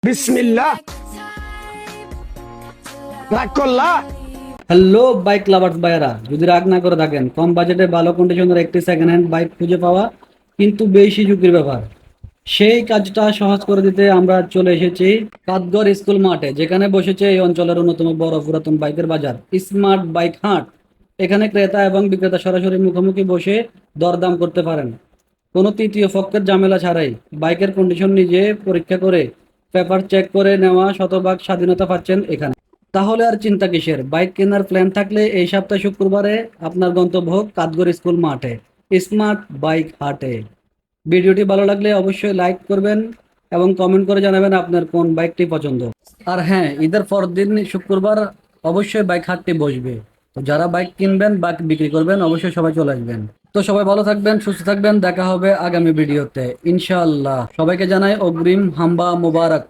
বিসমিল্লাহ। রাগ করলা? হ্যালো বাইক লাভার্স ভাইয়েরা, যদি রাগ না করে থাকেন, কম বাজেটে ভালো কন্ডিশনের একটি সেকেন্ড হ্যান্ড বাইক খুঁজে পাওয়া কিন্তু বেশি ঝুঁকির ব্যাপার। সেই কাজটা সহজ করে দিতে আমরা চলে এসেছি কাতগর স্কুল মাঠে, যেখানে বসেছে এই অঞ্চলের অন্যতম বড় পুরাতন বাইকের বাজার, স্মার্ট বাইক হাট। এখানে ক্রেতা এবং বিক্রেতা সরাসরি মুখোমুখি বসে দরদাম করতে পারেন, কোনো তৃতীয় পক্ষের ঝামেলা ছাড়াই। বাইকের কন্ডিশন নিজে পরীক্ষা করে পেপার চেক করে নেওয়া শতভাগ স্বাধীনতা পাচ্ছেন এখানে। তাহলে আর চিন্তা কিসের? বাইক কেনার প্ল্যান থাকলে এই সপ্তাহে শুক্রবারে আপনার গন্তব্য কাতগর স্কুল মাঠে, স্মার্ট বাইক হাটে। ভিডিওটি ভালো লাগলে অবশ্যই লাইক করবেন এবং কমেন্ট করে জানাবেন আপনার কোন বাইকটি পছন্দ। আর হ্যাঁ, ঈদের পরদিন শুক্রবার অবশ্যই বাইক হাটটি বসবে। তো যারা বাইক কিনবেন বা বিক্রি করবেন অবশ্যই সবাই চলে আসবেন। তো সবাই ভালো থাকবেন, সুস্থ থাকবেন, দেখা হবে আগামী ভিডিওতে ইনশাআল্লাহ। সবাইকে জানাই অগ্রিম হাম্বা মোবারক।